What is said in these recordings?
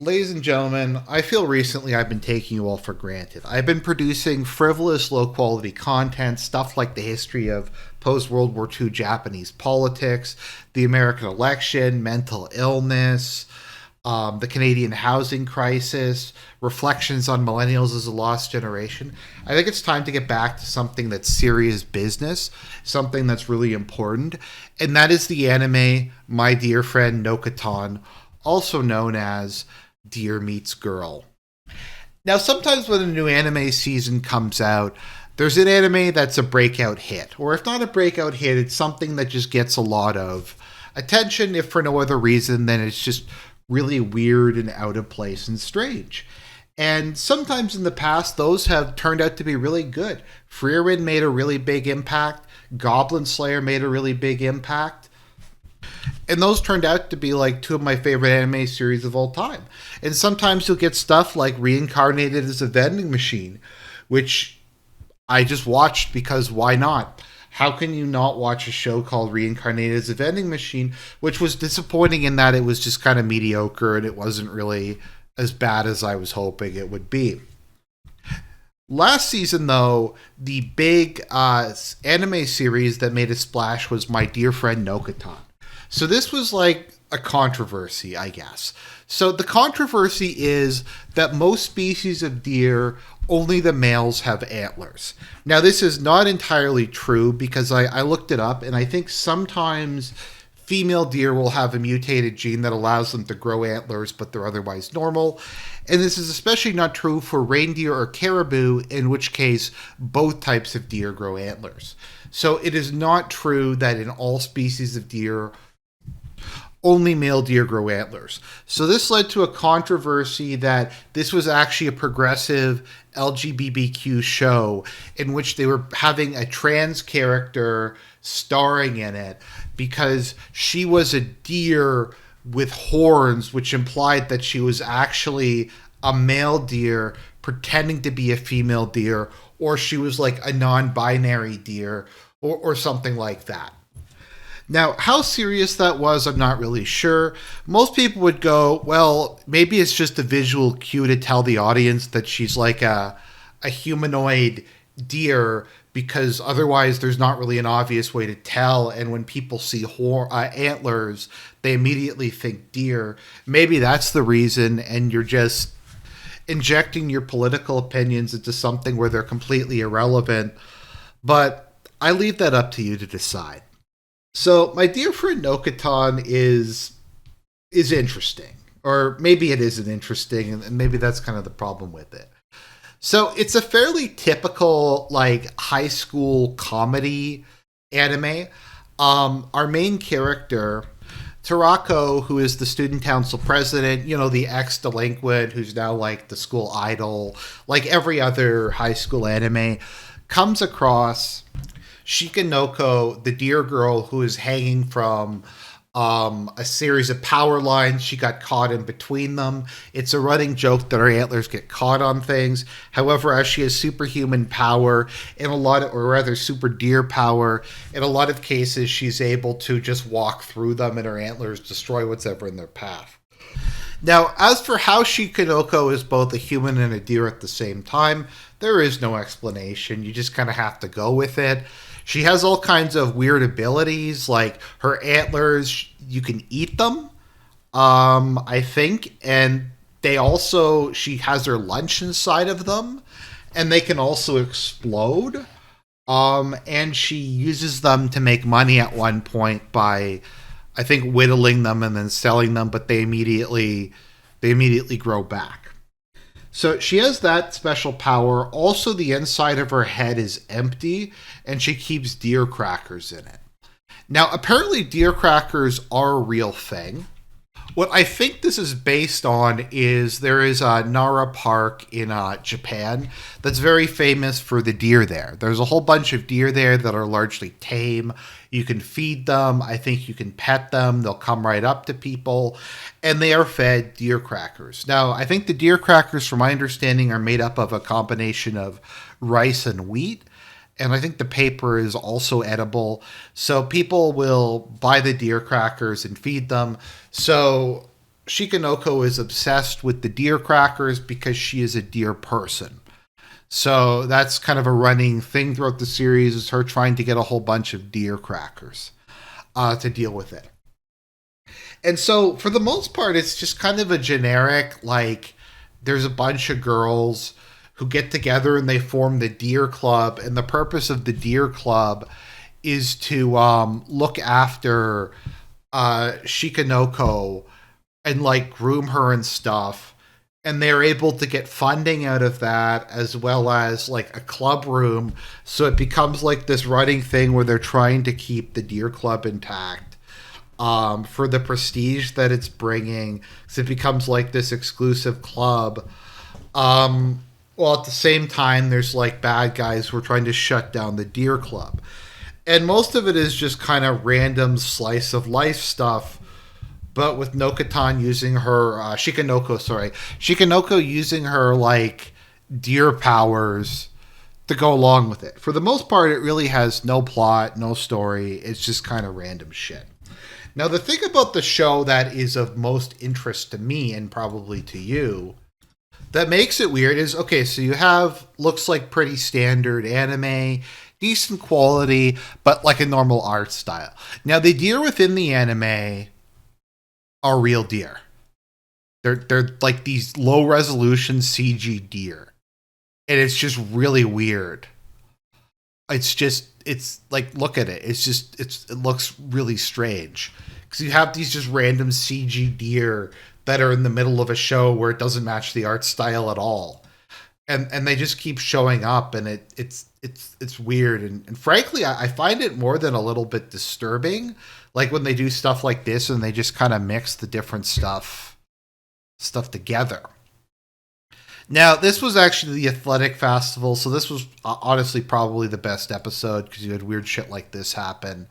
Ladies and gentlemen, I feel recently I've been taking you all for granted. I've been producing frivolous, low quality content, stuff like the history of post World War II Japanese politics, the American election, mental illness, the Canadian housing crisis, reflections on millennials as a lost generation. I think it's time to get back to something that's serious business, something that's really important, and that is the anime My Dear Friend Nokotan, also known as Dear Meets Girl. Now, sometimes when a new anime season comes out, there's an anime that's a breakout hit. Or if not a breakout hit, it's something that just gets a lot of attention, if for no other reason than it's just really weird and out of place and strange. And sometimes in the past, those have turned out to be really good. Frieren made a really big impact. Goblin Slayer made a really big impact. And those turned out to be like two of my favorite anime series of all time. And sometimes you'll get stuff like Reincarnated as a Vending Machine, which I just watched because why not? How can you not watch a show called Reincarnated as a Vending Machine, which was disappointing in that it was just kind of mediocre and it wasn't really as bad as I was hoping it would be. Last season, though, the big anime series that made a splash was My Dear Friend Nokotan. So this was like a controversy, I guess. So the controversy is that most species of deer, only the males have antlers. Now, this is not entirely true because I looked it up, and I think sometimes female deer will have a mutated gene that allows them to grow antlers, but they're otherwise normal. And this is especially not true for reindeer or caribou, in which case both types of deer grow antlers. So it is not true that in all species of deer, only male deer grow antlers. So this led to a controversy that this was actually a progressive LGBTQ show in which they were having a trans character starring in it because she was a deer with horns, which implied that she was actually a male deer pretending to be a female deer, or she was like a non-binary deer, or something like that. Now, how serious that was, I'm not really sure. Most people would go, well, maybe it's just a visual cue to tell the audience that she's like a humanoid deer, because otherwise there's not really an obvious way to tell. And when people see antlers, they immediately think deer. Maybe that's the reason, and you're just injecting your political opinions into something where they're completely irrelevant. But I leave that up to you to decide. So, My Dear Friend Nokotan is interesting, or maybe it isn't interesting, and maybe that's kind of the problem with it. So, it's a fairly typical like high school comedy anime. Our main character, Tarako, who is the student council president, the ex-delinquent who's now like the school idol, like every other high school anime, comes across Shikanoko, the deer girl who is hanging from a series of power lines. She got caught in between them. It's a running joke that her antlers get caught on things. However, as she has superhuman power or rather super deer power, in a lot of cases, she's able to just walk through them and her antlers destroy what's ever in their path. Now, as for how Shikanoko is both a human and a deer at the same time, there is no explanation. You just kind of have to go with it. She has all kinds of weird abilities, like her antlers, you can eat them, I think, and she has her lunch inside of them, and they can also explode, and she uses them to make money at one point by, I think, whittling them and then selling them, but they immediately grow back. So she has that special power. Also, the inside of her head is empty, and she keeps deer crackers in it. Now, apparently deer crackers are a real thing. What I think this is based on is there is a Nara Park in Japan that's very famous for the deer there. There's a whole bunch of deer there that are largely tame. You can feed them. I think you can pet them. They'll come right up to people, and they are fed deer crackers. Now, I think the deer crackers, from my understanding, are made up of a combination of rice and wheat. And I think the paper is also edible. So people will buy the deer crackers and feed them. So Shikanoko is obsessed with the deer crackers because she is a deer person. So that's kind of a running thing throughout the series, is her trying to get a whole bunch of deer crackers to deal with it. And so for the most part, it's just kind of a generic, like, there's a bunch of girls who get together and they form the Deer Club. And the purpose of the Deer Club is to look after Shikanoko and like groom her and stuff. And they're able to get funding out of that, as well as like a club room. So it becomes like this running thing where they're trying to keep the Deer Club intact for the prestige that it's bringing. So it becomes like this exclusive club. Well, at the same time, there's like bad guys who are trying to shut down the Deer Club. And most of it is just kind of random slice of life stuff, but with Nokotan using her Shikanoko using her like deer powers to go along with it. For the most part, it really has no plot, no story. It's just kind of random shit. Now, the thing about the show that is of most interest to me, and probably to you, that makes it weird is, okay, so you have, looks like pretty standard anime, decent quality, but like a normal art style. Now, the deer within the anime are real deer. They're like these low resolution CG deer. And it's just really weird. It's like, look at it. It looks really strange. Because you have these just random CG deer that are in the middle of a show where it doesn't match the art style at all. And they just keep showing up, and it's weird. And frankly, I find it more than a little bit disturbing. Like when they do stuff like this and they just kind of mix the different stuff together. Now, this was actually the Athletic Festival, so this was honestly probably the best episode because you had weird shit like this happen.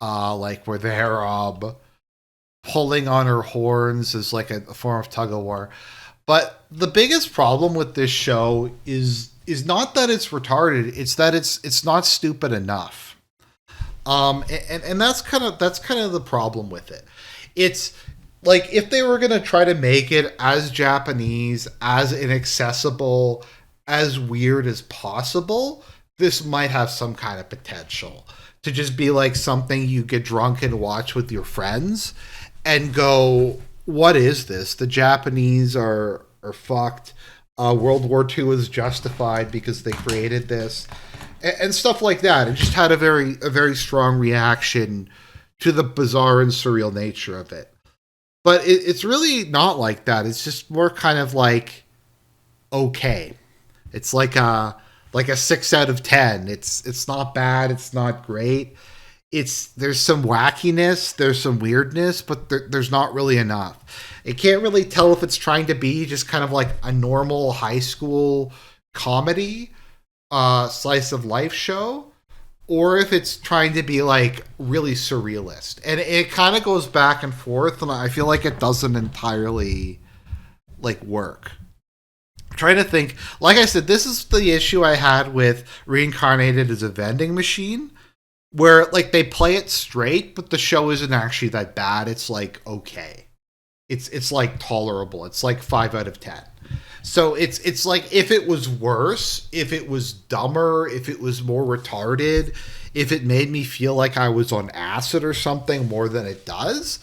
Like where they're pulling on her horns is like a form of tug of war. But the biggest problem with this show is not that it's retarded, it's that it's not stupid enough. And that's kind of the problem with it. It's like if they were going to try to make it as Japanese, as inaccessible, as weird as possible, this might have some kind of potential to just be like something you get drunk and watch with your friends and go, what is this? The Japanese are fucked. World War II is justified because they created this, and stuff like that. It just had a very strong reaction to the bizarre and surreal nature of it. But it's really not like that. It's just more kind of like okay. It's like a 6 out of 10. It's not bad. It's not great. There's some wackiness, there's some weirdness, but there's not really enough. It can't really tell if it's trying to be just kind of like a normal high school comedy, slice of life show, or if it's trying to be like really surrealist. And it kind of goes back and forth, and I feel like it doesn't entirely like work. I'm trying to think. Like I said, this is the issue I had with Reincarnated as a Vending Machine, where like they play it straight, but the show isn't actually that bad. It's like okay. It's like tolerable. It's like 5 out of 10. So it's like if it was worse, if it was dumber, if it was more retarded, if it made me feel like I was on acid or something more than it does,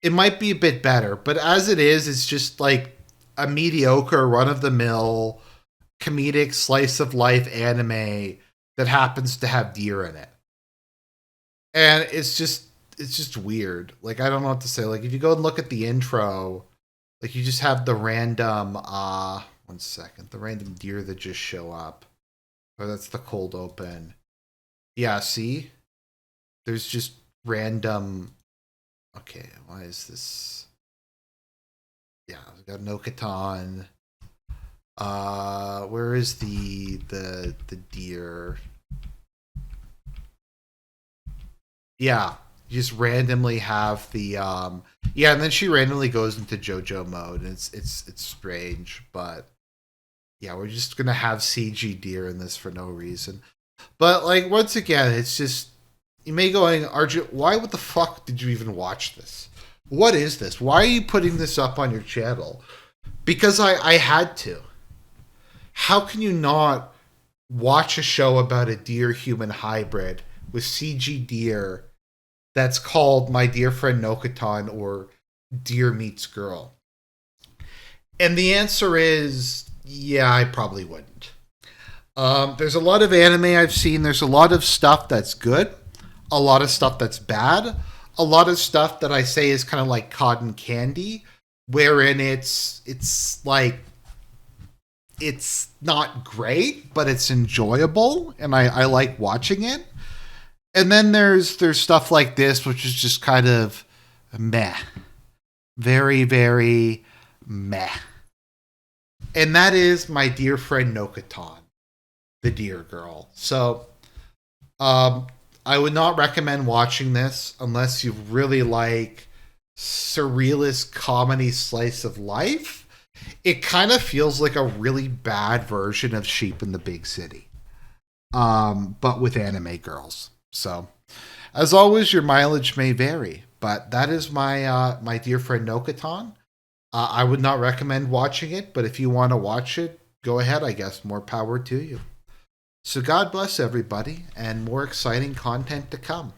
it might be a bit better. But as it is, it's just like a mediocre, run-of-the-mill, comedic slice of life anime that happens to have deer in it. And it's just weird. Like I don't know what to say. Like if you go and look at the intro, like you just have the random one second, the random deer that just show up. Or that's the cold open. Yeah, see? There's just random. Okay, why is this? Yeah, we got Nokotan. Where is the deer? Yeah, you just randomly have the yeah, and then she randomly goes into JoJo mode, and it's strange, but yeah, we're just gonna have CG deer in this for no reason. But like once again, it's just you may going, Argent, why what the fuck did you even watch this? what is this? Why are you putting this up on your channel? Because I had to. How can you not watch a show about a deer-human hybrid with CG deer that's called My Dear Friend Nokotan or Deer Meets Girl? And the answer is, yeah, I probably wouldn't. There's a lot of anime I've seen. There's a lot of stuff that's good, a lot of stuff that's bad, a lot of stuff that I say is kind of like cotton candy, wherein it's like it's not great, but it's enjoyable, and I like watching it. And then there's stuff like this, which is just kind of meh, very very meh. And that is My Dear Friend Nokotan, the deer girl. So, I would not recommend watching this unless you really like surrealist comedy slice of life. It kind of feels like a really bad version of Sheep in the Big City, but with anime girls. So, as always, your mileage may vary, but that is my dear friend Nokotan. I would not recommend watching it, but if you want to watch it, go ahead, I guess. More power to you. So God bless everybody, and more exciting content to come.